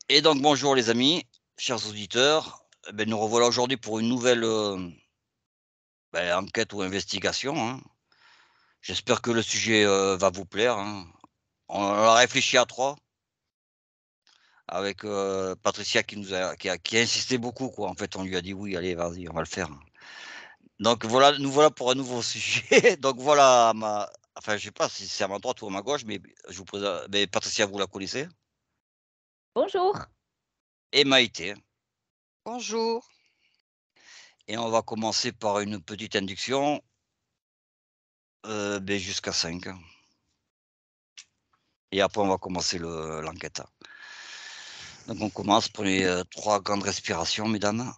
Et donc bonjour les amis, chers auditeurs. Nous revoilà aujourd'hui pour une nouvelle, enquête ou investigation, hein. J'espère que le sujet, va vous plaire, hein. On a réfléchi à 3 avec, Patricia qui a insisté beaucoup quoi. En fait, on lui a dit: «Oui, allez, vas-y, on va le faire». Donc voilà, nous voilà pour un nouveau sujet. Donc voilà je sais pas si c'est à ma droite ou à ma gauche, mais je vous présente Patricia, vous la connaissez, Bonjour. et Maïté. Bonjour. Et on va commencer par une petite induction, jusqu'à 5. Et après, on va commencer l'enquête. Donc, on commence. Prenez 3 grandes respirations, mesdames.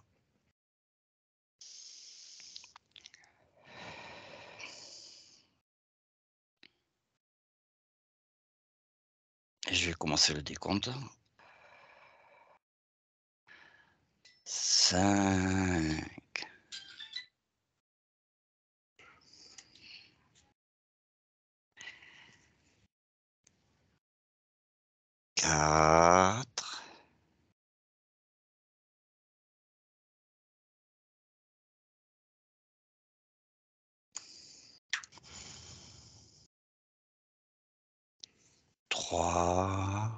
Et je vais commencer le décompte. 5, 4, 3,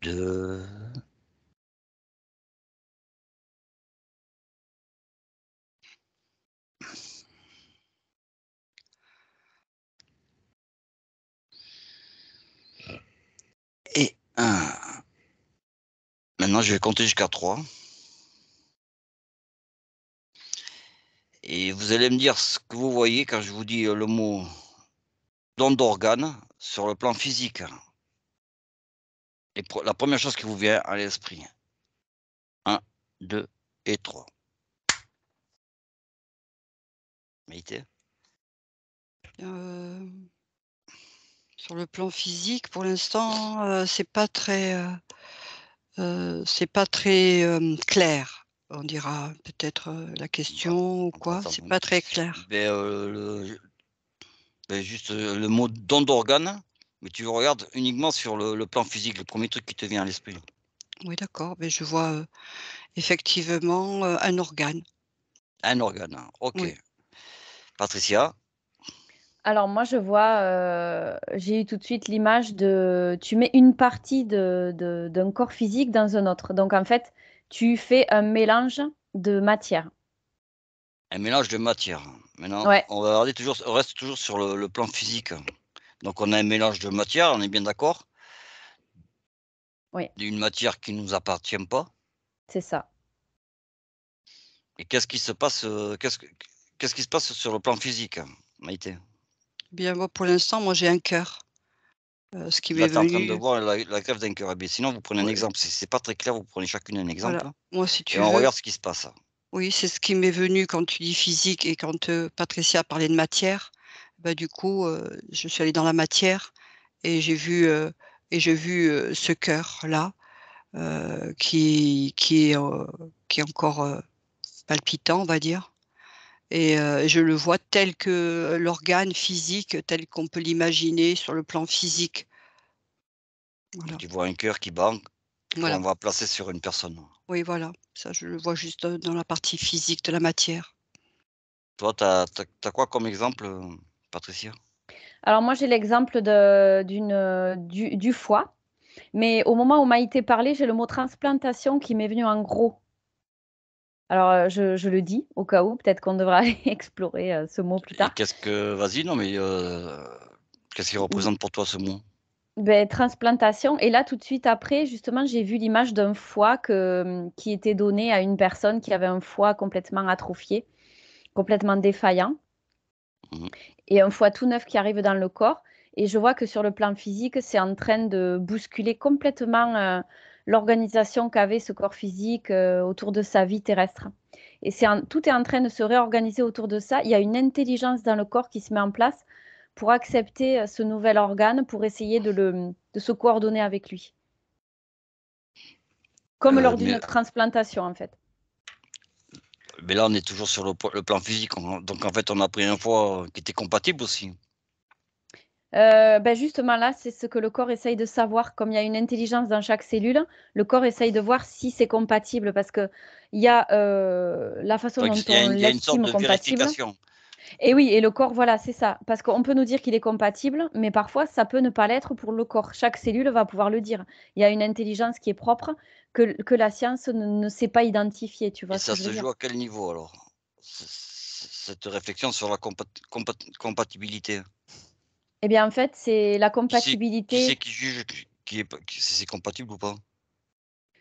2, et 1. Maintenant, je vais compter jusqu'à 3. Et vous allez me dire ce que vous voyez quand je vous dis le mot don d'organe sur le plan physique. Et la première chose qui vous vient à l'esprit. 1, 2 et 3. Maïté? Sur le plan physique, pour l'instant, c'est pas très, clair. On dira peut-être, la question ou On va quoi, attendre. c'est pas très clair. Juste, le mot don d'organe, mais tu regardes uniquement sur le plan physique, le premier truc qui te vient à l'esprit. Oui, d'accord, mais je vois, effectivement, un organe. Un organe, OK. Oui. Patricia? Alors moi je vois, j'ai eu tout de suite l'image de tu mets une partie d'un corps physique dans un autre. Donc en fait, tu fais un mélange de matière. Un mélange de matière. Maintenant, Ouais, on reste toujours sur le plan physique. Donc on a un mélange de matière, on est bien d'accord? oui, D'une matière qui ne nous appartient pas. c'est ça. Et qu'est-ce qui se passe, qu'est-ce qui se passe sur le plan physique, Maïté? Bien moi, pour l'instant, moi j'ai un cœur, ce qui Là, m'est tu es en train de venu voir la greffe d'un cœur. Eh beh, sinon, vous prenez un ouais, exemple. Si c'est pas très clair, vous prenez chacune un voilà. exemple Moi, si et tu on veux, regarde ce qui se passe. oui, c'est ce qui m'est venu quand tu dis physique et quand, Patricia parlait de matière. Bah, du coup, je suis allée dans la matière et j'ai vu, ce cœur-là, qui est encore, palpitant, on va dire et je le vois tel que l'organe physique, tel qu'on peut l'imaginer sur le plan physique. Voilà, Tu vois un cœur qui bat, voilà. qu'on va placer sur une personne. Oui, voilà, ça je le vois juste, dans la partie physique de la matière. Toi, tu as quoi comme exemple, Patricia? Alors moi j'ai l'exemple du foie, mais au moment où Maïté parlait, j'ai le mot transplantation qui m'est venu en gros. Alors, je le dis au cas où, peut-être qu'on devra explorer, ce mot plus Et tard. vas-y, non mais, qu'est-ce qu'il Mmh, représente pour toi ce mot? transplantation et là tout de suite après, justement, j'ai vu l'image d'un foie qui était donné à une personne qui avait un foie complètement atrophié, complètement défaillant Mmh. et un foie tout neuf qui arrive dans le corps et je vois que sur le plan physique, c'est en train de bousculer complètement, l'organisation qu'avait ce corps physique, autour de sa vie terrestre et tout est en train de se réorganiser autour de ça. Il y a une intelligence dans le corps qui se met en place pour accepter, ce nouvel organe, pour essayer de se coordonner avec lui. Comme lors Mais d'une transplantation, en fait. Mais là, on est toujours sur le plan physique. Donc, en fait, on a pris un foie qui était compatible aussi. Ben justement, là, c'est ce que le corps essaye de savoir. Comme il y a une intelligence dans chaque cellule, le corps essaye de voir si c'est compatible parce qu'il y a la façon Donc, dont il on y a une sorte l'estime de compatible. vérification. Et oui, et le corps, voilà, c'est ça. Parce qu'on peut nous dire qu'il est compatible, mais parfois, ça peut ne pas l'être pour le corps. Chaque cellule va pouvoir le dire. Il y a une intelligence qui est propre que la science ne sait pas identifier. Tu Et vois ce ça que je se veux dire? joue à quel niveau alors? Cette réflexion sur la compatibilité. Eh bien, en fait, c'est la Qui c'est compatibilité. qui juge si c'est compatible ou pas?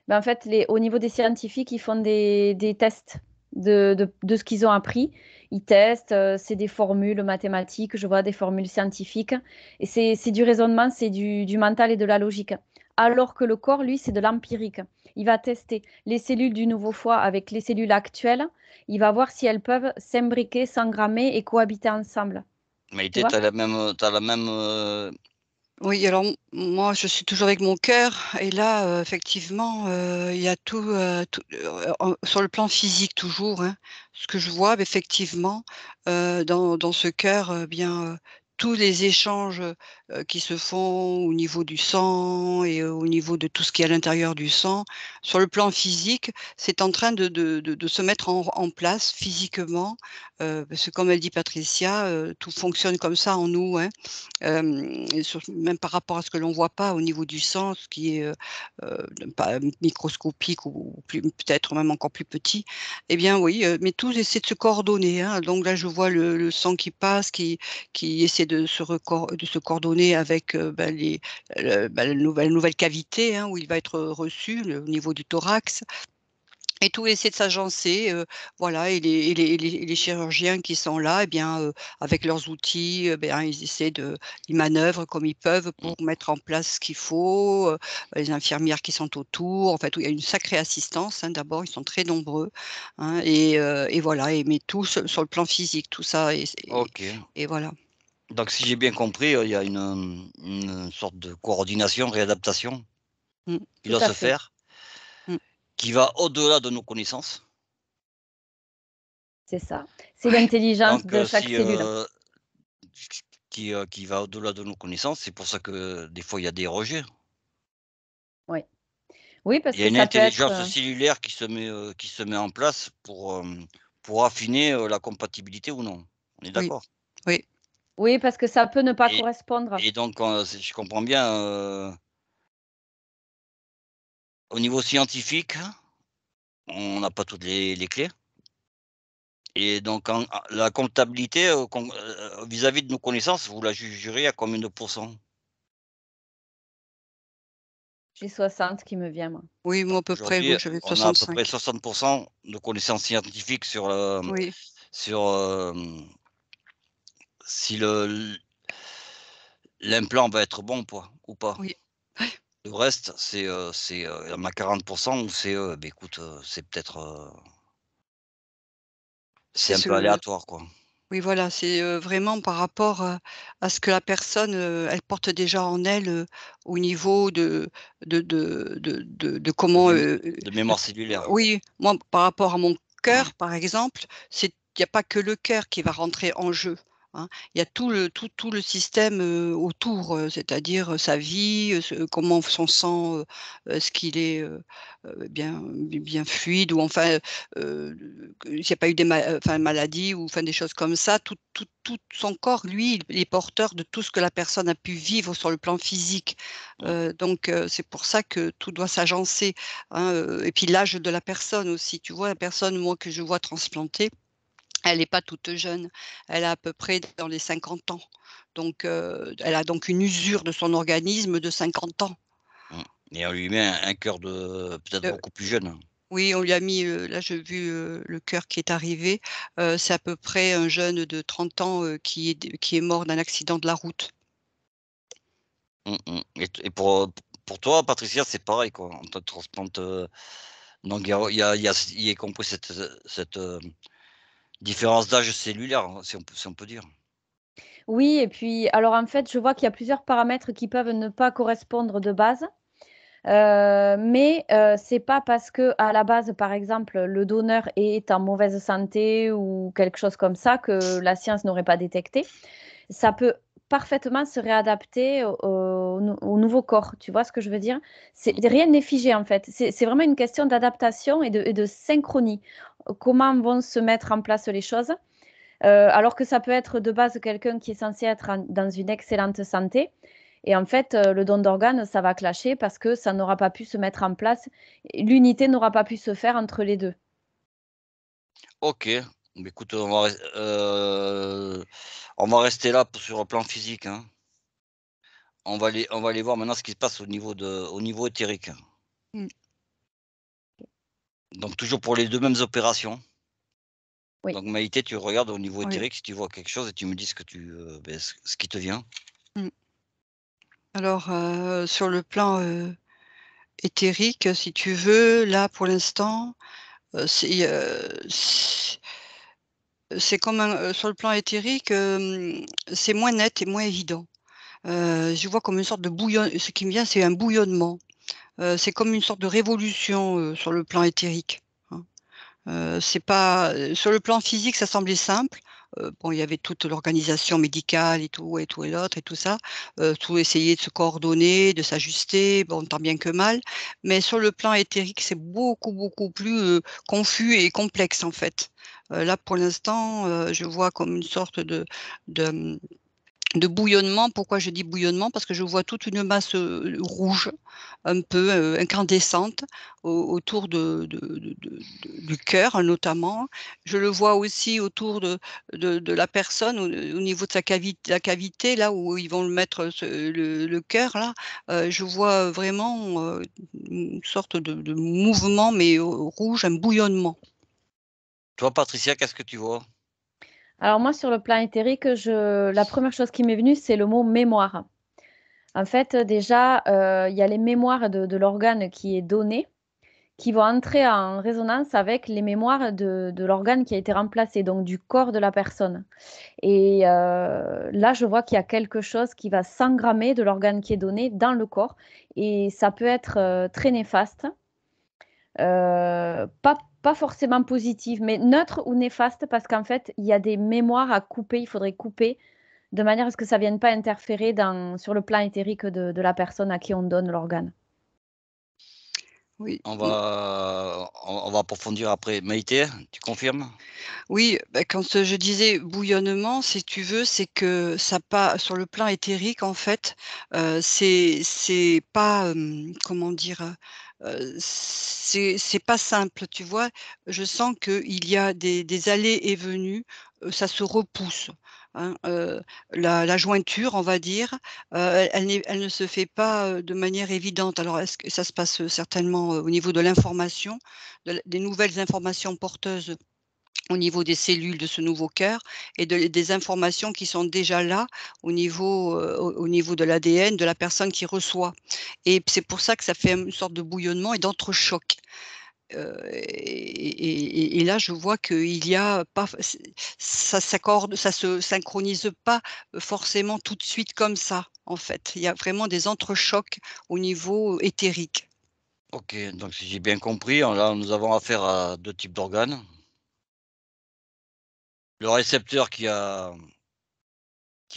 Ben, en fait, au niveau des scientifiques, ils font des tests de ce qu'ils ont appris. Ils testent, c'est des formules mathématiques, je vois, des formules scientifiques. Et c'est du raisonnement, c'est du mental et de la logique. Alors que le corps, lui, c'est de l'empirique. Il va tester les cellules du nouveau foie avec les cellules actuelles. Il va voir si elles peuvent s'imbriquer, s'engrammer et cohabiter ensemble. Mais Tu tu vois? as la même, Oui, alors moi, je suis toujours avec mon cœur et là, effectivement, il y a sur le plan physique toujours, hein. Ce que je vois, effectivement, dans ce cœur, bien, tous les échanges, qui se font au niveau du sang et au niveau de tout ce qui est à l'intérieur du sang, sur le plan physique, c'est en train de se mettre en place physiquement, parce que comme elle dit Patricia, tout fonctionne comme ça en nous, hein. Et même par rapport à ce que l'on voit pas au niveau du sang, ce qui est, pas microscopique ou plus peut-être même encore plus petit. Eh bien oui, mais tout essaie de se coordonner, hein. Donc là, je vois le sang qui passe, qui essaie de se coordonner avec, la nouvelle cavité, hein, où il va être reçu, au niveau du thorax. Et tout essaie de s'agencer, voilà, et les chirurgiens qui sont là, eh bien, avec leurs outils, bien, ils manœuvrent comme ils peuvent pour mmh, mettre en place ce qu'il faut, les infirmières qui sont autour, en fait, il y a une sacrée assistance, hein, d'abord, ils sont très nombreux, hein, et voilà, mais tout sur le plan physique, tout ça OK. et voilà. Donc si j'ai bien compris, il y a une sorte de coordination, réadaptation Mmh, qui Tout doit à se fait. faire, mmh. qui va au-delà de nos connaissances. C'est ça. C'est Ouais, l'intelligence Donc de chaque si, cellule. qui va au-delà de nos connaissances, c'est pour ça que des fois il y a des rejets. Oui. Oui, parce Il y a que une ça peut être, intelligence cellulaire qui se met en place pour affiner, la compatibilité ou non. On est oui, d'accord? oui, oui, parce que ça peut ne pas Et correspondre. et donc si je comprends bien, au niveau scientifique, on n'a pas toutes les clés et donc la comptabilité, vis-à-vis de nos connaissances, vous la jugerez à combien de pourcents? J'ai 60 qui me vient, moi. oui, moi, à peu près, Aujourd'hui, oui, j'avais on a à peu près 65. 60 de connaissances scientifiques Oui, sur, si l'implant va être bon ou pas. oui, Le reste, il y en a 40 où c'est, beh, écoute, c'est peut-être, c'est c'est un peu ce aléatoire, quoi. Oui, voilà, c'est, vraiment par rapport, à ce que la personne, elle porte déjà en elle, au niveau de De comment, mémo de mémoire cellulaire. oui, moi, par rapport à mon cœur, par exemple, il y a pas que le cœur qui va rentrer en jeu, hein. Il y a tout le système, autour, c'est-à-dire, sa vie, comment son sang, est-ce qu'il est, bien fluide ou enfin, s'il y a pas eu enfin maladies ou enfin des choses comme ça, tout son corps, lui, il est porteur de tout ce que la personne a pu vivre sur le plan physique. Mmh. Donc c'est pour ça que tout doit s'agencer, hein, et puis l'âge de la personne aussi. Tu vois? La personne, moi, que je vois transplantée, elle est pas toute jeune. Elle a à peu près dans les 50 ans. Donc elle a donc une usure de son organisme de 50 ans. Mmh et on lui met un cœur de peut-être Heu, beaucoup plus jeune. oui, on lui a mis, là j'ai vu, le cœur qui est arrivé, c'est à peu près un jeune de 30 ans, qui est mort d'un accident de la route. Mmh mh et pour toi, Patricia, c'est pareil, quoi? On te transplante, donc il y a compris cette différence d'âge cellulaire, hein, si on peut dire. Oui, et puis, alors en fait, je vois qu'il y a plusieurs paramètres qui peuvent ne pas correspondre de base. Mais c'est pas parce que à la base, par exemple, le donneur est en mauvaise santé ou quelque chose comme ça que la science n'aurait pas détecté. Ça peut parfaitement se réadapter au nouveau corps. Tu vois ce que je veux dire? Rien n'est figé en fait. C'est vraiment une question d'adaptation et de synchronie. Comment vont se mettre en place les choses? Alors que ça peut être de base quelqu'un qui est censé être dans une excellente santé. Et en fait, le don d'organes, ça va clasher parce que ça n'aura pas pu se mettre en place. L'unité n'aura pas pu se faire entre les deux. OK. Mais écoute, on va rester là sur le plan physique, hein. On va aller voir maintenant ce qui se passe au niveau éthérique. Mmh. Donc toujours pour les 2 mêmes opérations. Oui. Donc Maïté, tu regardes au niveau Oui. éthérique si tu vois quelque chose et tu me dis ce que ce qui te vient. Mmh. Alors, sur le plan, éthérique, si tu veux, là, pour l'instant, c'est comme sur le plan éthérique, c'est moins net et moins évident. Je vois comme une sorte de bouillon ce qui me vient, c'est un bouillonnement. C'est comme une sorte de révolution, sur le plan éthérique, hein. C'est pas, sur le plan physique, ça semblait simple. Bon, il y avait toute l'organisation médicale et tout et l'autre et tout ça. Tout essayer de se coordonner, de s'ajuster, bon, tant bien que mal. Mais sur le plan éthérique, c'est beaucoup, beaucoup plus, confus et complexe, en fait. Là, pour l'instant, je vois comme une sorte de, mmh de bouillonnement. Pourquoi je dis bouillonnement? Parce que je vois toute une masse, rouge, un peu, incandescente autour du cœur, notamment. Je le vois aussi autour de la personne, au niveau de la cavité, là où ils vont le mettre, le cœur là. Je vois vraiment, une sorte de mouvement, mais rouge, un bouillonnement. Toi, Patricia, qu'est-ce que tu vois? Alors moi, sur le plan éthérique, la première chose qui m'est venue, c'est le mot mémoire. En fait, déjà, il y a les mémoires de l'organe qui est donné, qui vont entrer en résonance avec les mémoires de l'organe qui a été remplacé, donc du corps de la personne. Et là, je vois qu'il y a quelque chose qui va s'engrammer de l'organe qui est donné dans le corps et ça peut être, très néfaste, pas forcément positif, mais neutre ou néfaste parce qu'en fait, il y a des mémoires à couper, il faudrait couper de manière à ce que ça vienne pas interférer sur le plan éthérique de la personne à qui on donne l'organe. Oui. On va approfondir après. Maïté, tu confirmes? Oui, bah, quand, je disais bouillonnement, si tu veux, c'est que ça pas sur le plan éthérique, en fait, c'est pas, comment dire? C'est pas simple, tu vois? Je sens qu'il y a des allées et venues, ça se repousse, hein, la jointure, on va dire, elle ne se fait pas, de manière évidente. Alors est-ce que ça se passe, certainement, au niveau de l'information, des nouvelles informations porteuses au niveau des cellules de ce nouveau cœur et des informations qui sont déjà là au niveau de l'ADN de la personne qui reçoit et c'est pour ça que ça fait une sorte de bouillonnement et d'entrechoc, et là, je vois qu'il y a pas f ça se synchronise pas, forcément tout de suite comme ça, en fait. Il y a vraiment des entrechocs au niveau éthérique. OK, donc si j'ai bien compris, là, nous avons affaire à 2 types d'organes. Le récepteur qui a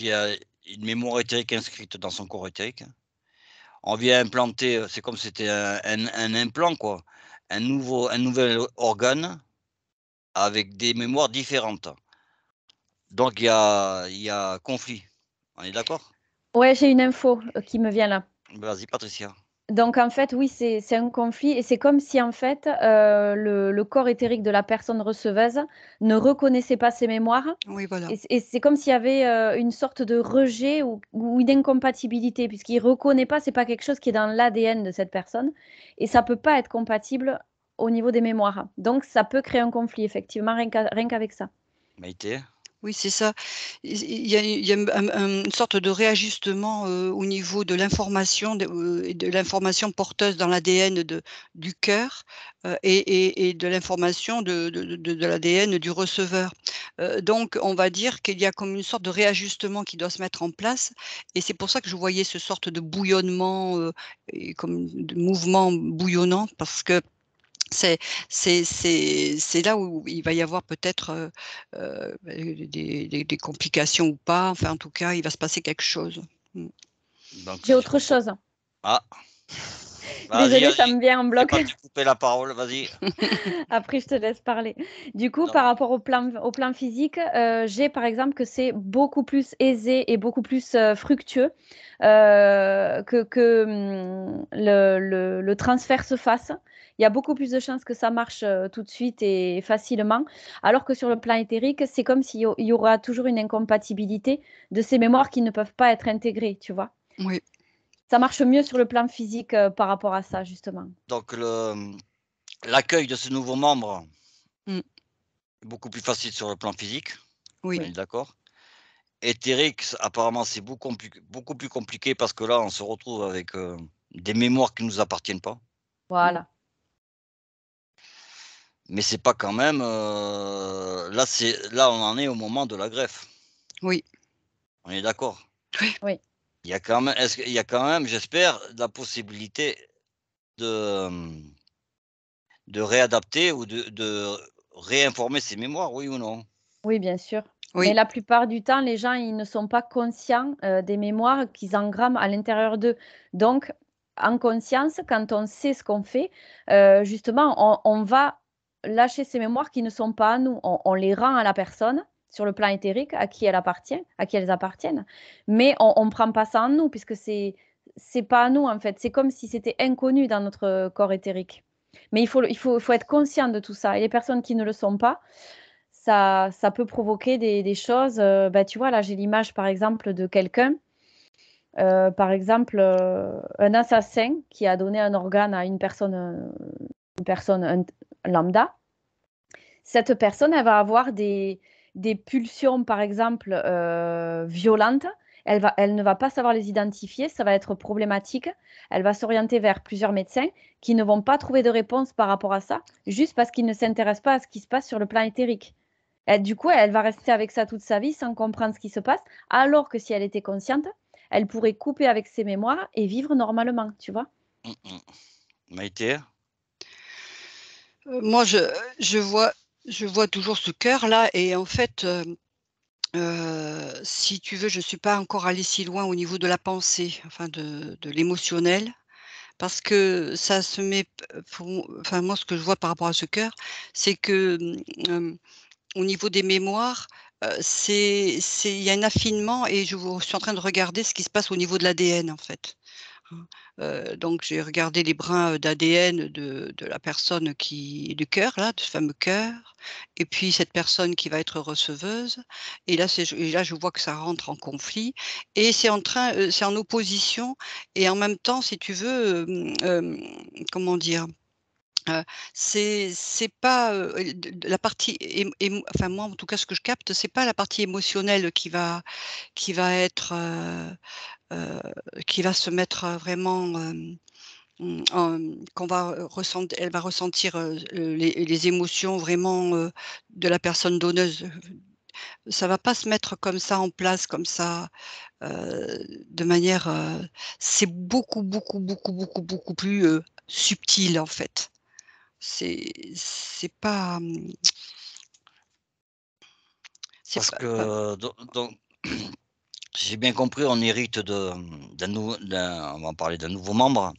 une mémoire éthérique inscrite dans son corps éthérique. On vient implanter, c'est comme si c'était un implant quoi, un nouvel organe avec des mémoires différentes. Donc il y a conflit. On est d'accord? Ouais, j'ai une info, qui me vient là. Vas-y Patricia. Donc en fait, oui, c'est un conflit et c'est comme si en fait, le corps éthérique de la personne receveuse ne reconnaissait pas ses mémoires Oui, voilà. et c'est comme s'il y avait, une sorte de rejet ou une incompatibilité puisqu'il reconnaît pas, c'est pas quelque chose qui est dans l'ADN de cette personne et ça peut pas être compatible au niveau des mémoires. Donc ça peut créer un conflit effectivement rien qu'avec ça. Maïté? Oui, c'est ça. Il y a une sorte de réajustement, au niveau de l'information et de l'information porteuse dans l'ADN du cœur, et de l'information de l'ADN du receveur. Donc on va dire qu'il y a comme une sorte de réajustement qui doit se mettre en place et c'est pour ça que je voyais ce sorte de bouillonnement, et comme de mouvement bouillonnant parce que c'est c'est là où il va y avoir peut-être, des complications ou pas, enfin en tout cas, il va se passer quelque chose. Mmh. Donc J'ai si je autre comprends. chose. Ah, vas-y, Désolée, ça vas-y. me vient en J'ai bloc. pas te couper la parole, vas-y. Après, je te laisse parler. Du coup, Non. par rapport au plan physique, j'ai par exemple que c'est beaucoup plus aisé et beaucoup plus fructueux que le transfert se fasse. Il y a beaucoup plus de chances que ça marche tout de suite et facilement, alors que sur le plan éthérique, c'est comme s'il y aura toujours une incompatibilité de ces mémoires qui ne peuvent pas être intégrées, tu vois. Oui, Ça marche mieux sur le plan physique par rapport à ça, justement. Donc l'accueil de ce nouveau membre mmh, est beaucoup plus facile sur le plan physique, oui, on est Oui, d'accord? Éthérique, apparemment, c'est beaucoup plus compliqué parce que là, on se retrouve avec, des mémoires qui nous appartiennent pas. mmh, voilà. Mais c'est pas quand même, là, on en est au moment de la greffe. oui, On est d'accord? Oui. Il y a quand même est-ce qu'il y a quand même, j'espère, la possibilité de, de réadapter ou de réinformer ses mémoires, oui ou non? Oui, bien sûr. Mais oui, la plupart du temps, les gens, ils ne sont pas conscients, des mémoires qu'ils engramment à l'intérieur d'eux. Donc, en conscience, quand on sait ce qu'on fait, justement, on va lâcher ces mémoires qui ne sont pas à nous. On les rend à la personne, sur le plan éthérique, à qui elle appartient, à qui elles appartiennent. Mais on ne prend pas ça en nous, puisque c'est pas à nous, en fait. C'est comme si c'était inconnu dans notre corps éthérique. Mais il faut être conscient de tout ça. Et les personnes qui ne le sont pas, ça peut provoquer des choses, bah, tu vois, là, j'ai l'image, par exemple, de quelqu'un, par exemple, un assassin qui a donné un organe à une personne lambda. Cette personne, elle va avoir des pulsions, par exemple, violentes. Elle ne va pas savoir les identifier, ça va être problématique. Elle va s'orienter vers plusieurs médecins qui ne vont pas trouver de réponse par rapport à ça, juste parce qu'ils ne s'intéressent pas à ce qui se passe sur le plan éthérique. Du coup, elle va rester avec ça toute sa vie sans comprendre ce qui se passe, alors que si elle était consciente, elle pourrait couper avec ses mémoires et vivre normalement, tu vois? Mmh mh. Maïté? moi je vois je vois toujours ce cœur-là et en fait, si tu veux, je ne suis pas encore allée si loin au niveau de la pensée, enfin de l'émotionnel. Parce que ça se met p pour enfin moi ce que je vois par rapport à ce cœur, c'est que, au niveau des mémoires, c'est il y a un affinement et suis en train de regarder ce qui se passe au niveau de l'ADN en fait, hein. Donc j'ai regardé les brins, d'ADN de la personne qui du cœur là, de ce fameux cœur et puis cette personne qui va être receveuse et là je vois que ça rentre en conflit et c'est en opposition et en même temps si tu veux, comment dire? Heu, c'est pas, de la partie enfin moi en tout cas ce que je capte, c'est pas la partie émotionnelle qui va être, heu, qui va se mettre, vraiment, qu'on va, elle va ressentir, les émotions vraiment, de la personne donneuse. Ça va pas se mettre comme ça en place, comme ça, de manière, c'est beaucoup, beaucoup, beaucoup, beaucoup, beaucoup plus, subtil en fait. C'est pas, c'est Parce pas que donc si j'ai bien compris, on hérite on va en parler d'un nouveau membre,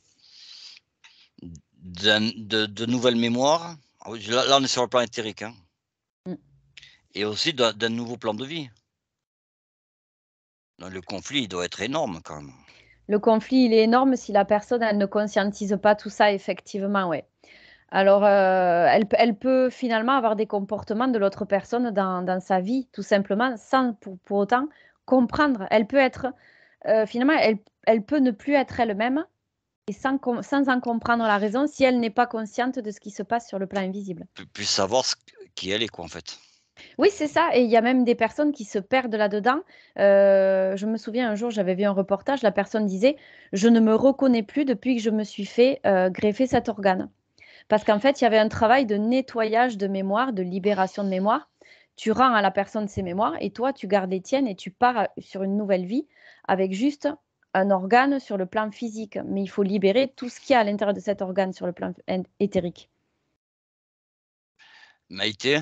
de nouvelles mémoires. Ah oui, là, on est sur le plan éthérique, hein, Mmh. et aussi d'un nouveau plan de vie. Donc le conflit, il doit être énorme quand même. Le conflit, il est énorme si la personne, elle ne conscientise pas tout ça, effectivement, ouais. Alors, elle peut finalement avoir des comportements de l'autre personne dans sa vie, tout simplement, sans pour autant comprendre. Elle peut être, finalement, elle peut ne plus être elle-même et sans en comprendre la raison si elle n'est pas consciente de ce qui se passe sur le plan invisible. Plus savoir qui elle est quoi, en fait. Oui, c'est ça et il y a même des personnes qui se perdent là-dedans. Je me souviens un jour, j'avais vu un reportage, la personne disait: «Je ne me reconnais plus depuis que je me suis fait, greffer cet organe». Parce qu'en fait, il y avait un travail de nettoyage de mémoire, de libération de mémoire tu rends à la personne ses mémoires et toi, tu gardes les tiennes et tu pars sur une nouvelle vie avec juste un organe sur le plan physique. Mais il faut libérer tout ce qu'il y a à l'intérieur de cet organe sur le plan éthérique. Maïté?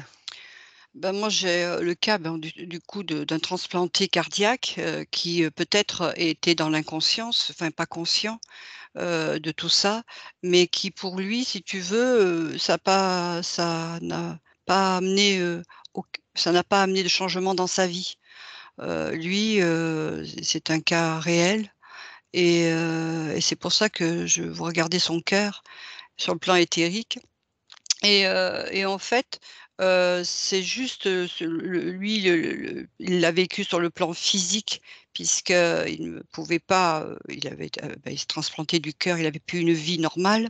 Ben moi, j'ai le cas du coup d'un transplanté cardiaque qui peut-être était dans l'inconscience, enfin pas conscient de tout ça, mais qui pour lui, si tu veux, ça n'a pas amené ça n'a pas amené de changement dans sa vie. Lui, c'est un cas réel et c'est pour ça que je vous regardez son cœur sur le plan éthérique. Et en fait, c'est juste, lui, il l'a vécu sur le plan physique puisqu'il ne pouvait pas, il avait, il se transplantait du cœur, il avait plus une vie normale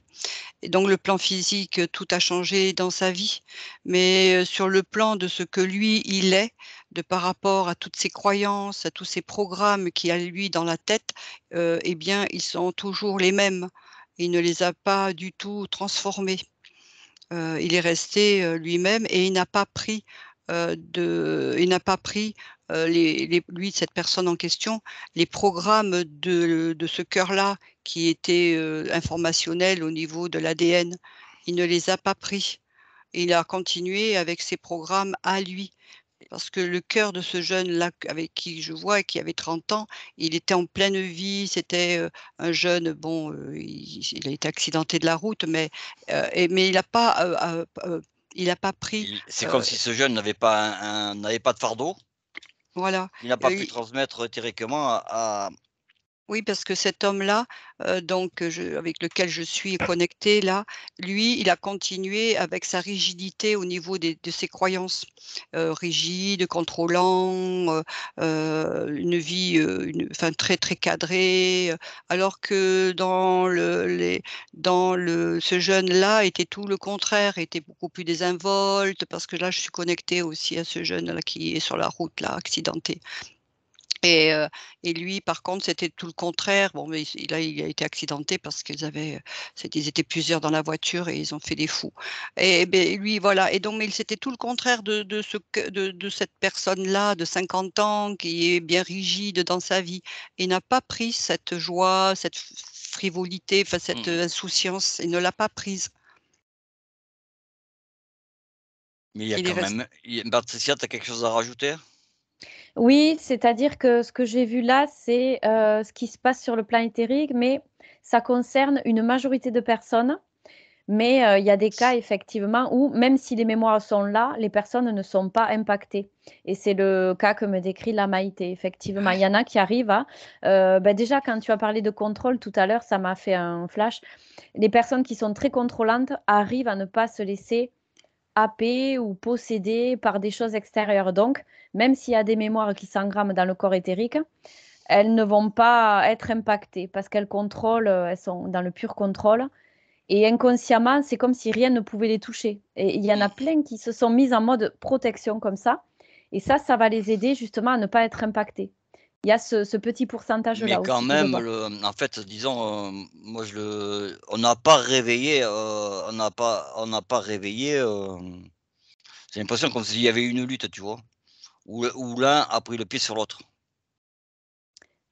et donc le plan physique, tout a changé dans sa vie. Mais, sur le plan de ce que lui, il est, de par rapport à toutes ses croyances, à tous ses programmes qu'il a lui dans la tête, eh bien, ils sont toujours les mêmes. Il ne les a pas du tout transformés. Il est resté, lui-même et il n'a pas pris, lui, cette personne en question, les programmes de ce cœur-là qui étaient, informationnels au niveau de l'ADN. Il ne les a pas pris. Il a continué avec ses programmes à lui. Parce que le cœur de ce jeune-là avec qui je vois et qui avait 30 ans, il était en pleine vie, c'était, un jeune, bon, il a été accidenté de la route, mais il n'a pas pris, C'est comme heu, si ce jeune n'avait pas de fardeau. voilà, Il n'a pas pu transmettre théoriquement à oui, parce que cet homme-là, donc avec lequel je suis connectée là, lui, il a continué avec sa rigidité au niveau de ses croyances, rigide, contrôlant, une vie, enfin très, très cadrée, alors que ce jeune-là était tout le contraire, était beaucoup plus désinvolte parce que là, je suis connectée aussi à ce jeune-là qui est sur la route là, accidenté. Et et lui, par contre, c'était tout le contraire. Bon, mais il a été accidenté parce ils étaient plusieurs dans la voiture et ils ont fait des fous. Et beh, lui, voilà et donc mais c'était tout le contraire de ce que de cette personne-là de 50 ans qui est bien rigide dans sa vie. Il n'a pas pris cette joie, cette frivolité, enfin cette, mmh, insouciance, il ne l'a pas prise. mais il y a Il est quand resté. même Patricia, tu as quelque chose à rajouter? Oui, c'est-à-dire que ce que j'ai vu là, c'est, ce qui se passe sur le plan éthérique, mais ça concerne une majorité de personnes. Mais, il y a des cas effectivement où même si les mémoires sont là, les personnes ne sont pas impactées et c'est le cas que me décrit la Maïté, effectivement. Il y en a qui arrivent à, déjà quand tu as parlé de contrôle tout à l'heure, ça m'a fait un flash. Les personnes qui sont très contrôlantes arrivent à ne pas se laisser happer ou posséder par des choses extérieures. Donc, même s'il y a des mémoires qui s'engramment dans le corps éthérique, elles ne vont pas être impactées parce qu'elles contrôlent, elles sont dans le pur contrôle et inconsciemment, c'est comme si rien ne pouvait les toucher. Et il y en a Mmh. plein qui se sont mises en mode protection comme ça. Et ça va les aider justement à ne pas être impactés. Il y a ce petit Mais pourcentage-là quand aussi que je même, vois. en fait, disons, moi on n'a pas réveillé, on n'a pas réveillé, j'ai l'impression comme s'il y avait une lutte, tu vois? Où l'un a pris le pied sur l'autre.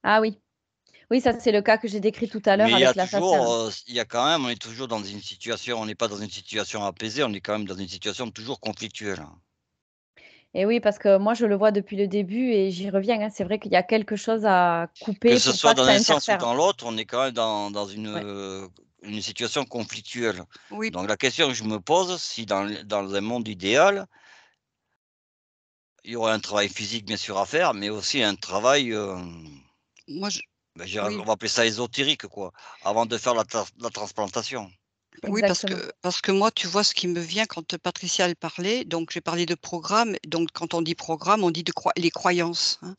Ah oui. Oui, ça c'est le cas que j'ai décrit tout à l'heure Mais avec l'assassin. il y a quand même on est toujours dans une situation, on n'est pas dans une situation apaisée, on est quand même dans une situation toujours conflictuelle. Et oui, parce que moi je le vois depuis le début et j'y reviens, hein. C'est vrai qu'il y a quelque chose à Que couper ce pour soit pas que dans ça un sens ou interfère. dans l'autre, on est quand même dans Ouais, une situation conflictuelle. Oui, Donc la question que je me pose, si dans un monde idéal, il y aurait un travail physique bien sûr à faire, mais aussi un travail, moi je je dirais, on oui. va appeler ça ésotérique quoi, avant de faire la transplantation. Oui, exactement. parce que moi, tu vois, ce qui me vient quand Patricia elle parlait, donc j'ai parlé de programme, donc quand on dit programme, on dit les croyances, hein.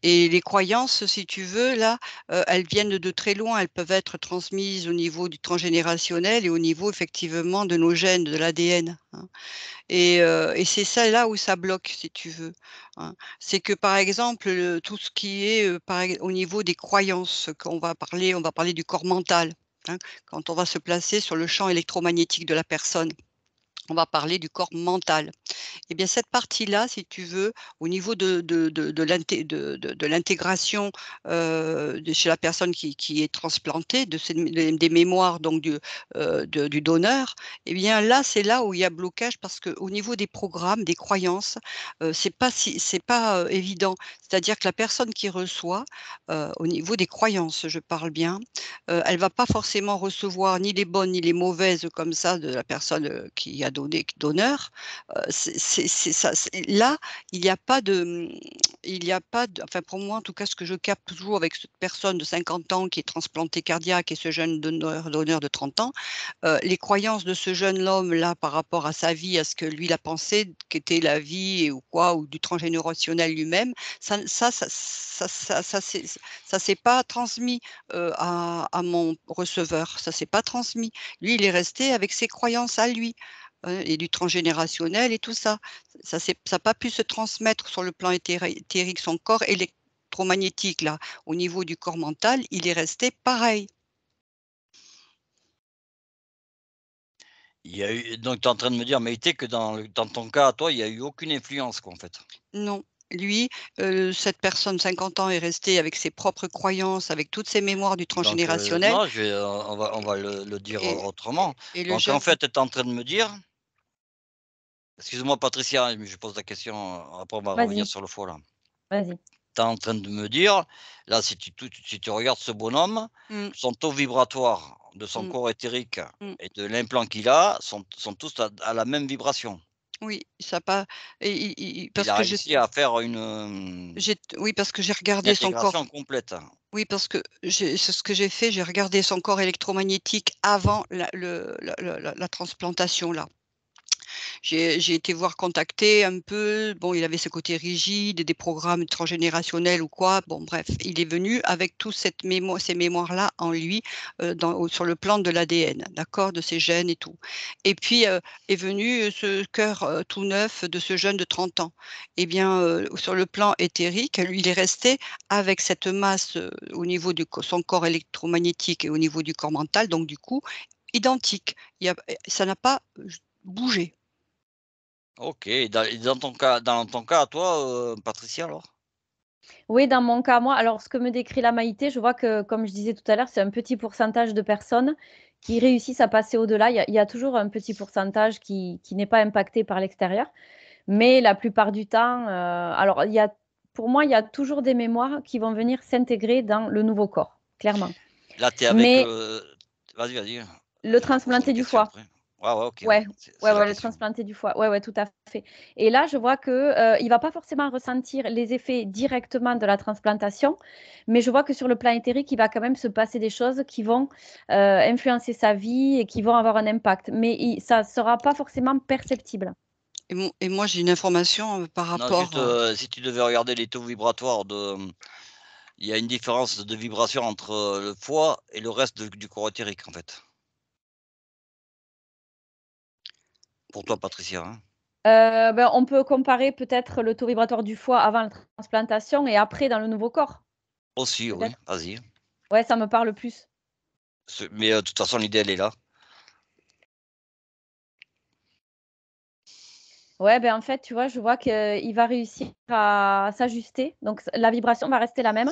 Et les croyances, si tu veux, là, elles viennent de très loin. Elles peuvent être transmises au niveau du transgénérationnel et au niveau effectivement de nos gènes, de l'ADN, hein. Et c'est ça là où ça bloque, si tu veux, hein. C'est que, par exemple, tout ce qui est, au niveau des croyances, on va parler du corps mental, hein, quand on va se placer sur le champ électromagnétique de la personne. On va parler du corps mental. Eh bien, cette partie-là, si tu veux, au niveau de l'intégration, chez la personne qui est transplantée, des mémoires donc du donneur, eh bien là, c'est là où il y a blocage parce qu'au niveau des programmes, des croyances, c'est pas, évident. C'est-à-dire que la personne qui reçoit, au niveau des croyances, je parle bien, elle va pas forcément recevoir ni les bonnes ni les mauvaises comme ça de la personne, qui a donné donneur. C'est ça, là, il n'y a pas de, il y a pas de enfin pour moi en tout cas ce que je capte toujours avec cette personne de 50 ans qui est transplantée cardiaque et ce jeune donneur de 30 ans, les croyances de ce jeune homme-là par rapport à sa vie, à ce que lui il a pensé qu'était la vie et ou quoi, ou du transgénérationnel lui-même, ça s'est pas transmis, à mon receveur, ça s'est pas transmis. Lui, il est resté avec ses croyances à lui. Et du transgénérationnel et tout ça. Ça a pas pu se transmettre sur le plan éthérique. Son corps électromagnétique là, au niveau du corps mental, il est resté pareil. Il y a eu donc tu es en train de me dire, Maïté, que dans ton cas à toi, il y a eu aucune influence quoi, en fait? Non, lui, cette personne, 50 ans, est resté avec ses propres croyances, avec toutes ses mémoires du Donc transgénérationnel non, on va le dire et autrement. et le Donc en jeune fait, tu es en train de me dire excuse-moi Patricia, hein, mais je pose la question, après on va revenir Vas-y, sur le fond là. vas-y. Tu es en train de me dire, là, si tu regardes ce bonhomme, mmh, son taux vibratoire de son mmh, corps éthérique mmh. et de l'implant qu'il a sont tous à la même vibration. Oui, ça a pas et i Il parce a que réussi à faire oui, parce que j'ai une regardé son corps. intégration complète. Oui, parce que c'est ce que j'ai fait, j'ai regardé son corps électromagnétique avant la transplantation là. J'ai été voir contacter un peu, bon, il avait ce côté rigide, des programmes transgénérationnels ou quoi, bon bref, il est venu avec toute cette ces mémoires-là en lui, sur le plan de l'ADN, d'accord? De ses gènes et tout. Et puis, est venu, ce cœur, tout neuf de ce jeune de 30 ans. Eh bien, sur le plan éthérique, lui, il est resté avec cette masse, au niveau de son corps électromagnétique et au niveau du corps mental, donc du coup, identique. Il y a ça n'a pas, bougé. OK, et dans ton cas à toi, Patricia, alors? Oui, dans mon cas, moi, alors ce que me décrit la Maïté, je vois que, comme je disais tout à l'heure, c'est un petit pourcentage de personnes qui réussissent à passer au-delà. Il y a toujours un petit pourcentage qui n'est pas impacté par l'extérieur, mais la plupart du temps, alors pour moi, il y a toujours des mémoires qui vont venir s'intégrer dans le nouveau corps, clairement. Là, tu es avec, Mais vas-y, vas-y, le je poserai transplanté une du question foie. après. Ouais, ouais, OK, ouais, Ouais, c'est ouais, la ouais, le question. transplanté du foie. Ouais, ouais, tout à fait. Et là, je vois que, il va pas forcément ressentir les effets directement de la transplantation, mais je vois que sur le plan éthérique, il va quand même se passer des choses qui vont, influencer sa vie et qui vont avoir un impact. Mais ça sera pas forcément perceptible. Et moi, j'ai une information, par Non, rapport, juste, si tu devais regarder les taux vibratoires il y a une différence de vibration entre, le foie et le reste du corps éthérique, en fait. Pour toi, Patricia, hein? Ben, on peut comparer peut-être le taux vibratoire du foie avant la transplantation et après dans le nouveau corps, Aussi, oui, peut-être? vas-y. Ouais, ça me parle plus. Mais, de toute façon, l'idée, elle est là. Ouais, ben, en fait, tu vois, je vois qu'il va réussir à s'ajuster, donc la vibration va rester la même.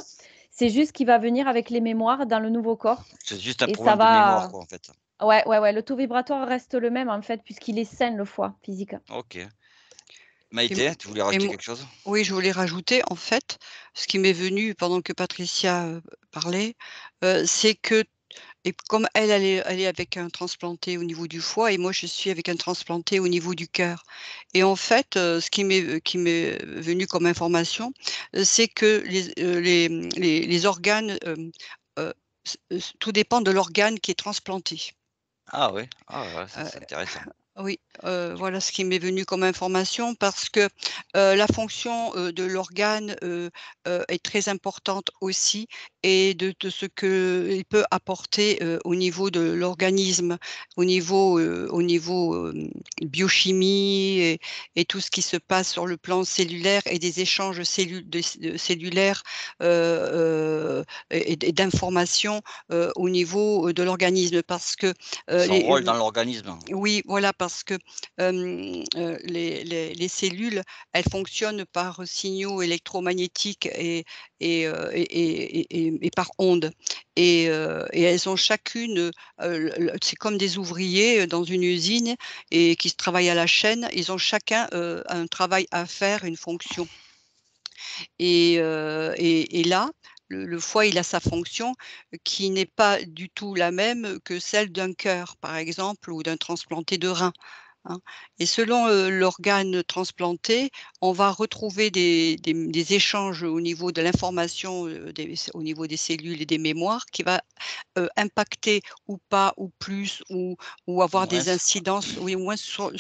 C'est juste qu'il va venir avec les mémoires dans le nouveau corps C'est juste un et ça problème de mémoire, va quoi, en fait. ouais, ouais, ouais, le taux vibratoire reste le même, en fait, puisqu'il est sain, le foie, physique. OK. et m Maïté, tu voulais et rajouter mo quelque chose? oui, je voulais rajouter, en fait, ce qui m'est venu pendant que Patricia, parlait, c'est que et comme elle est avec un transplanté au niveau du foie et moi, je suis avec un transplanté au niveau du cœur et en fait, ce qui m'est venu comme information, c'est que les organes, tout dépend de l'organe qui est transplanté. Ah oui, ah ouais, ça, c'est intéressant. Oui, voilà ce qui m'est venu comme information parce que, la fonction, de l'organe, est très importante aussi et de ce qu'il peut apporter, au niveau de l'organisme, au niveau, biochimie et tout ce qui se passe sur le plan cellulaire et des échanges cellulaires, et d'informations, au niveau, de l'organisme parce que, Son les rôle dans l'organisme. oui, voilà, parce que les cellules, elles fonctionnent par signaux électromagnétiques et par ondes. Et elles ont chacune, c'est comme des ouvriers dans une usine et qui se travaillent à la chaîne. Ils ont chacun un travail à faire, une fonction. Et là, le foie, il a sa fonction qui n'est pas du tout la même que celle d'un cœur, par exemple, ou d'un transplanté de rein, hein. Et selon, l'organe transplanté, on va retrouver des échanges au niveau de l'information, au niveau des cellules et des mémoires qui va, impacter ou pas, ou plus, ou avoir Ouais, des incidences, oui, au moins sur,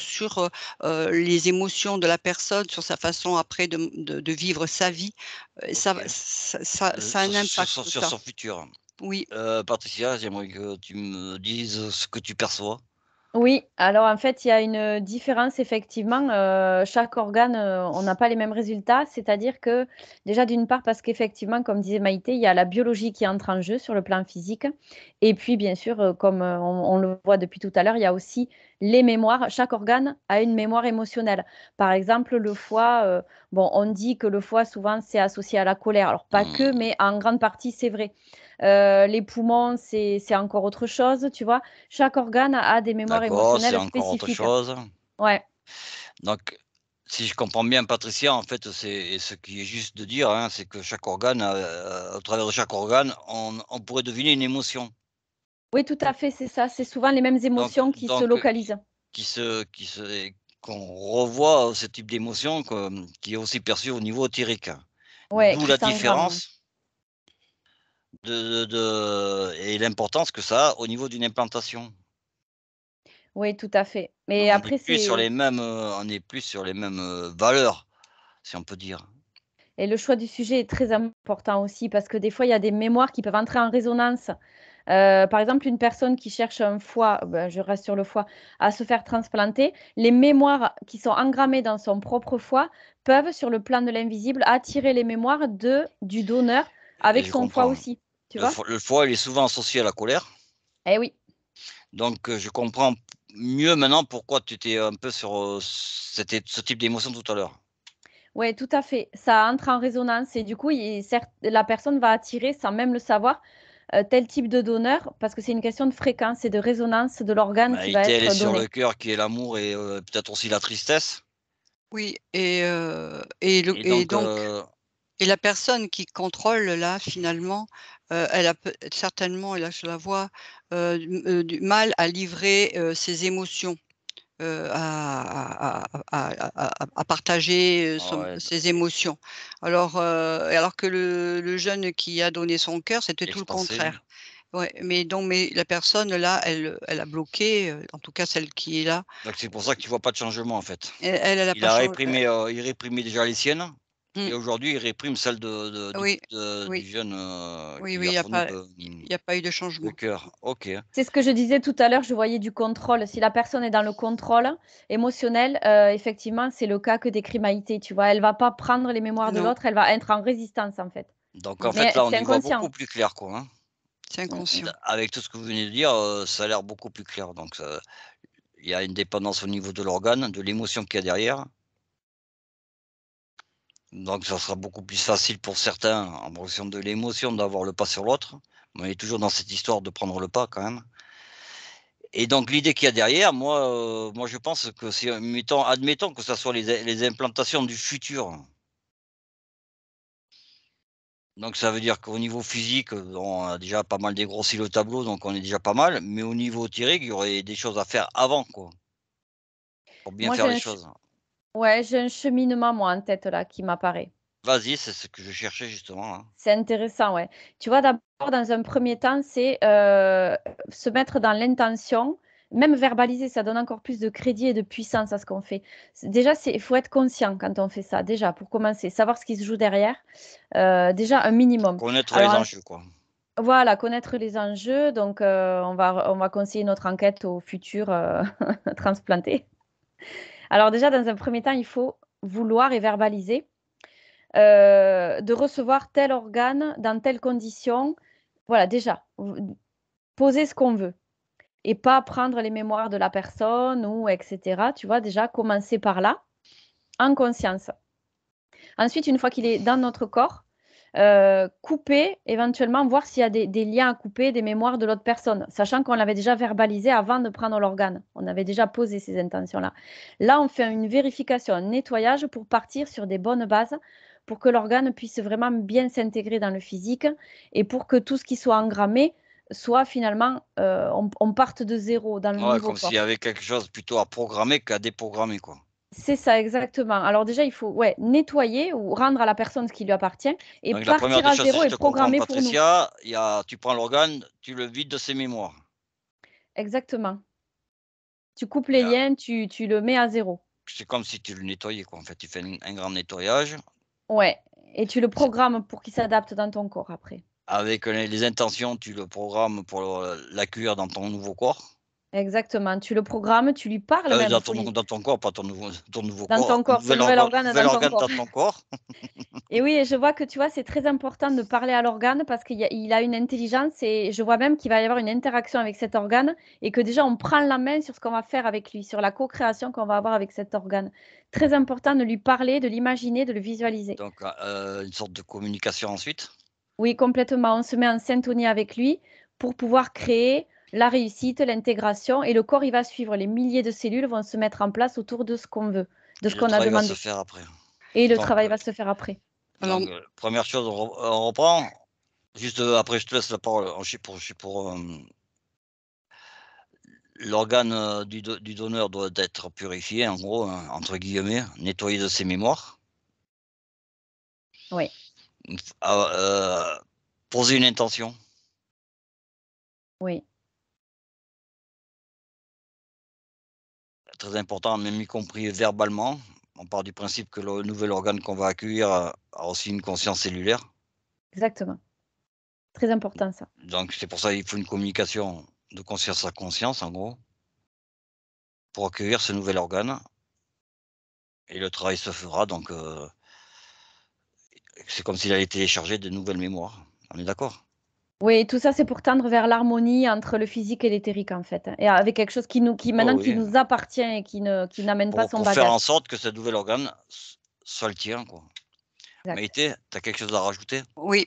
les émotions de la personne, sur sa façon après de vivre sa vie. Ça va OK. ça a un impact tout Sur ça. son futur. Oui. Patricia, j'aimerais que tu me dises ce que tu perçois. Oui, alors en fait, il y a une différence effectivement, chaque organe, on n'a pas les mêmes résultats. C'est-à-dire que déjà d'une part parce qu'effectivement, comme disait Maïté, il y a la biologie qui entre en jeu sur le plan physique et puis bien sûr, comme, on le voit depuis tout à l'heure, il y a aussi les mémoires. Chaque organe a une mémoire émotionnelle. Par exemple, le foie, bon, on dit que le foie souvent c'est associé à la colère. Alors pas que, Mmh, mais en grande partie c'est vrai. Les poumons, c'est encore autre chose, tu vois? Chaque organe a des mémoires d'accord, c'est émotionnelles encore autre spécifiques. chose. Ouais, Donc, si je comprends bien Patricia, en fait, c'est ce qui est juste de dire, hein, c'est que chaque organe, au travers de chaque organe, on pourrait deviner une émotion. oui, tout à fait, c'est ça. C'est souvent les mêmes Donc émotions qui se donc localisent. qui se qu'on revoit ce type d'émotion qui est aussi perçu au niveau éthérique. Ouais, D'où qui la s'engramment. différence et l'importance que ça a au niveau d'une implantation. Oui, tout à fait. Mais On n'est après, plus sur c'est les mêmes, valeurs, si on peut dire. et le choix du sujet est très important aussi parce que des fois, il y a des mémoires qui peuvent entrer en résonance. Par exemple, une personne qui cherche un foie, bah, je reste sur le foie, à se faire transplanter, les mémoires qui sont engrammées dans son propre foie peuvent, sur le plan de l'invisible, attirer les mémoires du donneur Et avec je son foie comprends. aussi, tu vois? Le foie, il est souvent associé à la colère, Eh oui. donc je comprends mieux maintenant pourquoi tu étais un peu sur, ce type d'émotion tout à l'heure. Ouais, tout à fait. Ça entre en résonance et du coup, la personne va attirer, sans même le savoir, tel type de donneur parce que c'est une question de fréquence et de résonance de l'organe qui va Maïté, elle est être sur donné. le cœur qui est l'amour et peut-être aussi la tristesse Oui, et et donc donc et la personne qui contrôle là, finalement, elle a certainement, et là je la vois, du mal à livrer, ses émotions, à partager, ouais, ses émotions. Alors que le jeune qui a donné son cœur, c'était tout le expansé. contraire. Ouais, mais la personne là, elle a bloqué, en tout cas celle qui est là, Donc c'est pour ça que tu vois pas de changement, en fait. elle a pas changé. Il réprimait déjà les siennes Mmh, et aujourd'hui il réprime celles oui, du oui, jeune, oui, qui oui, lui a fourni il y a pas eu de le changement. cœur. OK. C'est ce que je disais tout à l'heure, je voyais du contrôle. Si la personne est dans le contrôle émotionnel, effectivement, c'est le cas que décrit Maïté, tu vois? Elle va pas prendre les mémoires de Non, l'autre, elle va être en résistance, en fait. Donc en fait, Mais là, on c'est y voit inconscient. beaucoup plus clair, quoi, hein. c'est Mmh. inconscient. Avec tout ce que vous venez de dire, ça a l'air beaucoup plus clair. Donc il y a une dépendance au niveau de l'organe, de l'émotion qu'il y a derrière. Donc ça sera beaucoup plus facile pour certains, en fonction de l'émotion, d'avoir le pas sur l'autre. On est toujours dans cette histoire de prendre le pas quand même. Et donc l'idée qu'il y a derrière, moi je pense que c'est admettons que ça soit les implantations du futur. Donc ça veut dire qu'au niveau physique, on a déjà pas mal dégrossi le tableau, donc on est déjà pas mal, mais au niveau théorique, il y aurait des choses à faire avant, quoi, pour bien Moi, faire les choses. j'ai un cheminement, moi, en tête, là, qui m'apparaît. Vas-y, c'est ce que je cherchais justement, là. C'est intéressant, ouais. Tu vois, d'abord, dans un premier temps, c'est, se mettre dans l'intention, même verbaliser, ça donne encore plus de crédit et de puissance à ce qu'on fait. Déjà, il faut être conscient quand on fait ça, déjà, pour commencer, savoir ce qui se joue derrière, déjà un minimum. Connaître Alors les ensuite enjeux, quoi. voilà, connaître les enjeux, donc on va conseiller notre enquête aux futurs, transplantés. Alors déjà, dans un premier temps, il faut vouloir et verbaliser. De recevoir tel organe dans telles conditions. Voilà, déjà, poser ce qu'on veut. et pas prendre les mémoires de la personne ou etc. Tu vois, déjà commencer par là, en conscience. Ensuite, une fois qu'il est dans notre corps, couper, éventuellement, voir s'il y a des liens à couper des mémoires de l'autre personne, sachant qu'on l'avait déjà verbalisé avant de prendre l'organe. On avait déjà posé ces intentions-là. Là, on fait une vérification, un nettoyage pour partir sur des bonnes bases, pour que l'organe puisse vraiment bien s'intégrer dans le physique et pour que tout ce qui soit engrammé soit finalement, on parte de zéro dans le Ouais, nouveau comme corps. s'il y avait quelque chose plutôt à programmer qu'à déprogrammer, quoi. C'est ça, exactement. Alors déjà, il faut nettoyer ou rendre à la personne ce qui lui appartient et Donc la première partir des à choses, si zéro je et te comprends, programmer pour nous. Patricia, tu prends l'organe, tu le vides de ses mémoires. Exactement. Tu coupes les Et, liens, tu le mets à zéro. c'est comme si tu le nettoyais, quoi. En fait, tu fais un grand nettoyage. Ouais. Et tu le C'est- programmes pour qu'il s'adapte dans ton corps après. Avec les intentions, tu le programmes pour l'accueillir dans ton nouveau corps. Exactement. Tu le programmes, tu lui parles même. Dans ton corps, pas ton nouveau Dans corps. ton corps, ton nouvel organe Nouvel dans ton organe corps. dans ton corps. Et oui, et je vois que tu vois, c'est très important de parler à l'organe parce qu'il a une intelligence et je vois même qu'il va y avoir une interaction avec cet organe et que déjà on prend la main sur ce qu'on va faire avec lui, sur la co-création qu'on va avoir avec cet organe. Très important de lui parler, de l'imaginer, de le visualiser. Donc, une sorte de communication ensuite. Oui, complètement. On se met en syntonie avec lui pour pouvoir créer la réussite, l'intégration et le corps, il va suivre. Les milliers de cellules vont se mettre en place autour de ce qu'on veut, de Et ce le qu'on a travail va se demandé. faire après. Et le Donc, travail va se faire après. Alors, première chose, on reprend. Juste après, je te laisse la parole. Pour l'organe du donneur doit être purifié, en gros, hein, entre guillemets, nettoyé de ses mémoires. Oui, Poser une intention. oui, Très important, même y compris verbalement. On part du principe que le nouvel organe qu'on va accueillir a aussi une conscience cellulaire. exactement. Très important ça. Donc c'est pour ça qu'il faut une communication de conscience à conscience, en gros, pour accueillir ce nouvel organe. Et le travail se fera, donc c'est comme s'il allait télécharger de nouvelles mémoires. On est d'accord? Oui, tout ça, c'est pour tendre vers l'harmonie entre le physique et l'éthérique, en fait. Et avec quelque chose Oh maintenant, qui oui, nous appartient et qui n'amène pas son pour faire bagage. en sorte que ce nouvel organe soit le tien, quoi. Exact. Maïté, tu as quelque chose à rajouter? oui.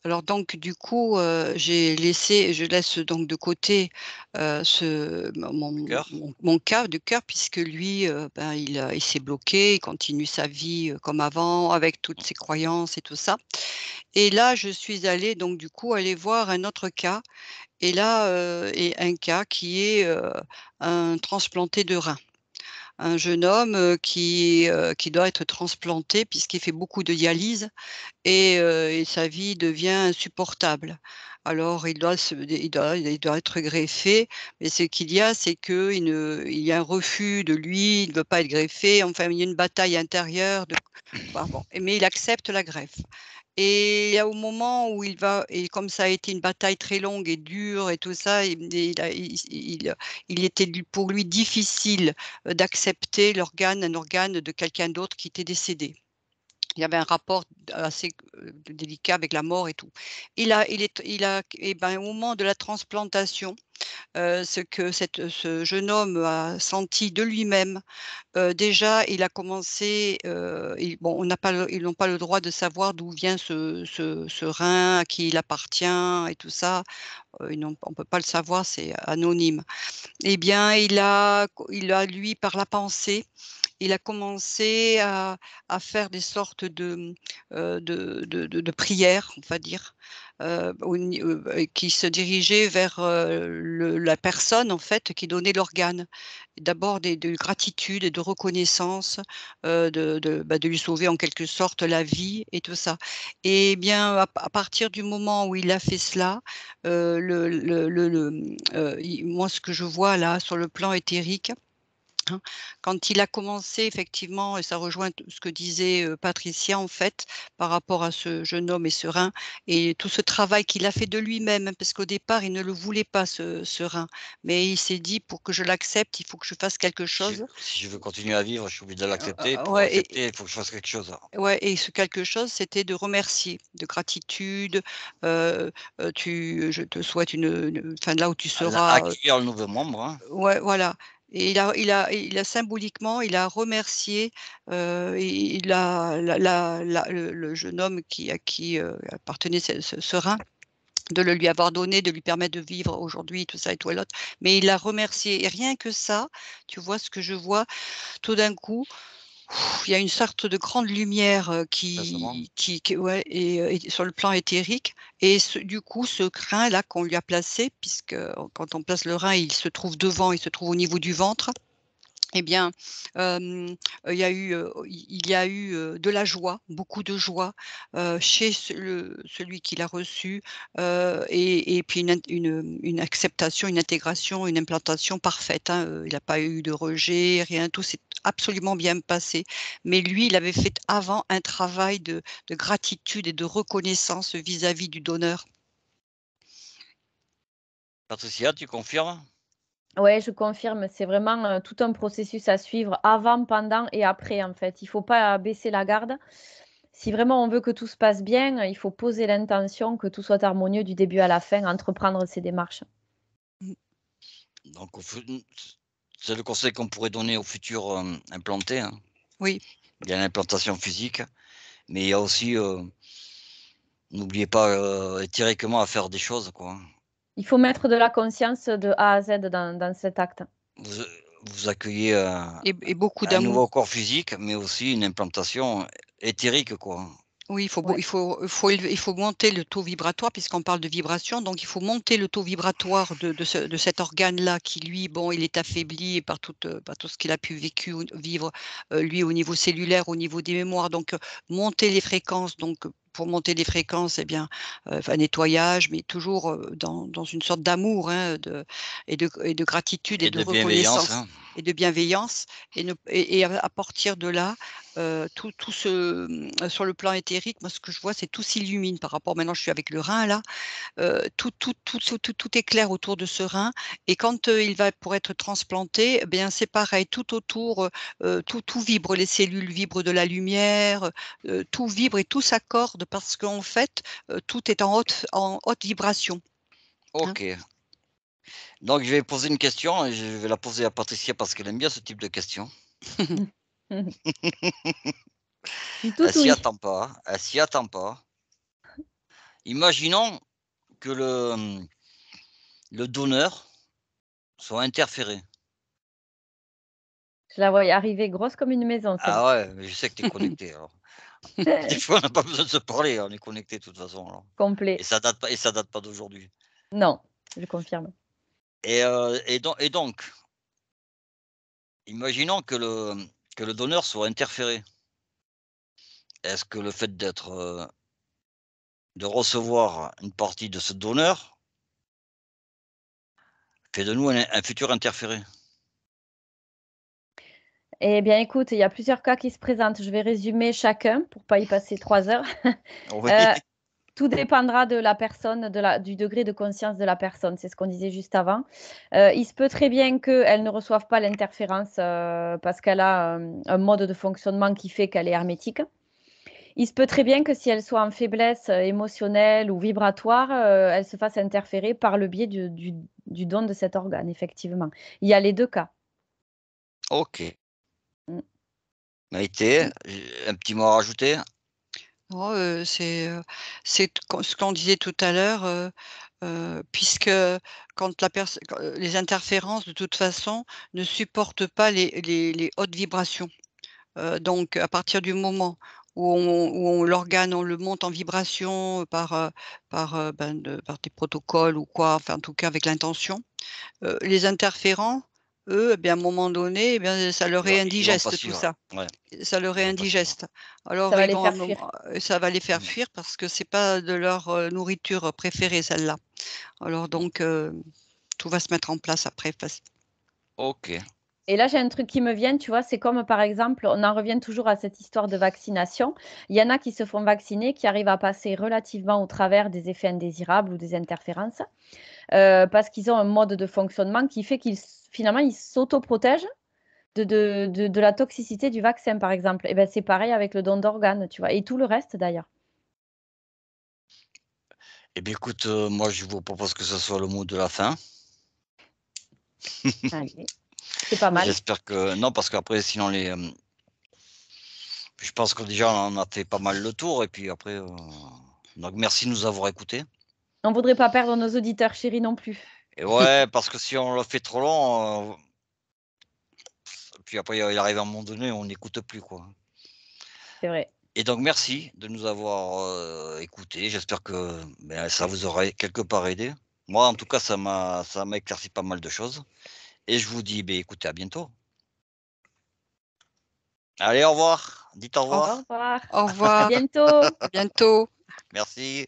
Alors donc du coup, je laisse donc de côté, ce Le cœur? mon cas de cœur puisque lui, ben, il s'est bloqué, il continue sa vie, comme avant avec toutes ses croyances et tout ça. Et là, je suis allée donc du coup aller voir un autre cas et là, et un cas qui est, un transplanté de rein. Un jeune homme, qui doit être transplanté puisqu'il fait beaucoup de dialyse et sa vie devient insupportable. Alors il doit être greffé, mais ce qu'il y a, c'est il y a un refus de lui, il ne veut pas être greffé, enfin il y a une bataille intérieure de bah, bon, mais il accepte la greffe. Et au moment où il va et comme ça a été une bataille très longue et dure et tout ça, il était pour lui difficile, d'accepter un organe de quelqu'un d'autre qui était décédé. Il y avait un rapport assez, délicat avec la mort et tout. Il a et ben, au moment de la transplantation, ce que ce jeune homme a senti de lui-même, déjà il a commencé, bon, ils n'ont pas le droit de savoir d'où vient ce rein, à qui il appartient et tout ça, on peut pas le savoir, c'est anonyme. Eh bien, il a lui, par la pensée, il a commencé à faire des sortes de prières, on va dire, qui se dirigeaient vers, la personne, en fait, qui donnait l'organe. D'abord de gratitude et de reconnaissance, de lui sauver en quelque sorte la vie et tout ça. Et bien, à partir du moment où il a fait cela, il moi, ce que je vois là, sur le plan éthérique, Hein. Quand il a commencé effectivement, et ça rejoint ce que disait, Patricia en fait, par rapport à ce jeune homme et ce rein et tout ce travail qu'il a fait de lui-même, hein, parce qu'au départ, il ne le voulait pas ce rein. Mais il s'est dit: «Pour que je l'accepte, il faut que je fasse quelque chose». Si je veux continuer à vivre, je suis obligé de l'accepter. Pour Ouais l'accepter, il faut que je fasse quelque chose. ouais et ce quelque chose, c'était de remercier, de gratitude, heu je te souhaite une enfin là où tu seras, Accueillir le nouveau membre, hein. ouais, voilà et il a symboliquement, il a remercié, et il a le jeune homme à qui, appartenait ce rein, de le lui avoir donné, de lui permettre de vivre aujourd'hui, tout ça et tout et l'autre. Mais il l'a remercié et rien que ça, tu vois ce que je vois? Tout d'un coup, il y a une sorte de grande lumière, Sincèrement. qui ouais et sur le plan éthérique et du coup, ce rein-là qu'on lui a placé puisque quand on place le rein, il se trouve devant, il se trouve au niveau du ventre. Eh bien, il y a eu, de la joie, beaucoup de joie, chez celui qui l'a reçu, et puis une acceptation, une intégration, une implantation parfaite, hein, il n'a pas eu de rejet, rien, tout s'est absolument bien passé. Mais lui, il avait fait avant un travail de gratitude et de reconnaissance vis-à-vis du donneur. Patricia, tu confirmes? Ouais, je confirme, c'est vraiment, tout un processus à suivre avant, pendant et après, en fait. Il faut pas baisser la garde. Si vraiment on veut que tout se passe bien, il faut poser l'intention que tout soit harmonieux du début à la fin, entreprendre ces démarches. Mmh, Donc c'est le conseil qu'on pourrait donner aux futurs, implantés, hein. oui. Il y a l'implantation physique, mais il y a aussi, n'oubliez pas, éthériquement à faire des choses, quoi, hein. Il faut mettre de la conscience de A à Z dans cet acte. Vous, vous accueillez, Et beaucoup un nouveau d'amour. corps physique, mais aussi une implantation éthérique, quoi. Oui, Ouais. il faut monter le taux vibratoire puisqu'on parle de vibration, donc il faut monter le taux vibratoire de cet organe-là qui lui, bon, il est affaibli par tout ce qu'il a pu vivre, lui au niveau cellulaire, au niveau des mémoires, donc monter les fréquences, donc pour monter les fréquences, eh bien, enfin nettoyage, mais toujours, dans une sorte d'amour, hein, et de gratitude et Et de de bienveillance, reconnaissance hein. et de bienveillance et à partir de là, tout se sur le plan éthérique, moi, ce que je vois, c'est tout s'illumine par rapport maintenant, je suis avec le rein là, tout est clair autour de ce rein et quand, il va pour être transplanté, eh bien, c'est pareil, tout autour, tout vibre, les cellules vibrent de la lumière, tout vibre et tout s'accorde parce qu'en fait, tout est en haute vibration, hein. OK. Donc je vais poser une question et je vais la poser à Patricia parce qu'elle aime bien ce type de questions. Je suis Elle toute s'y oui. attend pas, hein, elle s'y attend pas. Imaginons que le donneur soit interféré. Je la voyais arriver grosse comme une maison, Ah celle-ci. ouais, mais je sais que tu es connecté alors. Des fois, on n'a pas besoin de se parler, on est connecté de toute façon alors. Complet. Et ça date pas d'aujourd'hui. Non, je confirme. Donc, imaginons que le donneur soit interféré. Est-ce que le fait de recevoir une partie de ce donneur fait de nous un futur interféré? Eh bien, écoute, il y a plusieurs cas qui se présentent. Je vais résumer chacun pour pas y passer 3 heures. Oui, Heu, Tout dépendra de la personne, du degré de conscience de la personne. C'est ce qu'on disait juste avant. Il se peut très bien qu'elle ne reçoive pas l'interférence, parce qu'elle a, un mode de fonctionnement qui fait qu'elle est hermétique. Il se peut très bien que si elle soit en faiblesse, émotionnelle ou vibratoire, elle se fasse interférer par le biais du don de cet organe, effectivement. Il y a les 2 cas. OK. Mmh. Maïté, j'ai un petit mot à rajouter? Oh, c'est ce qu'on disait tout à l'heure, puisque quand les interférences de toute façon ne supportent pas les hautes vibrations. Donc à partir du moment où l'organe, on le monte en vibration par des protocoles ou quoi, enfin en tout cas avec l'intention, les interférents, eux, eh bien à un moment donné, eh bien ça leur est Ils vont pas indigeste tout suivre. ça. Ouais, Ça leur ils est vont pas suivre. indigeste. Ça Alors va ils les vont à un faire moment fuir. ça va les faire Mmh. fuir parce que c'est pas de leur, nourriture préférée celle-là. Alors donc tout va se mettre en place après faci OK. Et là, j'ai un truc qui me vient, tu vois, c'est comme par exemple, on en revient toujours à cette histoire de vaccination. Il y en a qui se font vacciner, qui arrivent à passer relativement au travers des effets indésirables ou des interférences, parce qu'ils ont un mode de fonctionnement qui fait qu'ils finalement ils s'autoprotègent de la toxicité du vaccin, par exemple. Et ben c'est pareil avec le don d'organes, tu vois, et tout le reste d'ailleurs. Eh bien, écoute, moi, je vous propose que ce soit le mot de la fin. Allez, c'est pas mal. J'espère que non, parce qu'après, sinon je pense que déjà on a fait pas mal le tour et puis après, donc merci de nous avoir écoutés. On voudrait pas perdre nos auditeurs chéris non plus. Et ouais, parce que si on le fait trop long, puis après il arrive un moment donné, on n'écoute plus, quoi. C'est vrai. Et donc merci de nous avoir, écoutés. J'espère que, ben, ça vous aura quelque part aidé. Moi, en tout cas, ça m'a éclairci pas mal de choses et je vous dis, beh, écoutez, à bientôt. Allez, au revoir. Dites au Au revoir. Au revoir. au À revoir, bientôt. à bientôt. Merci.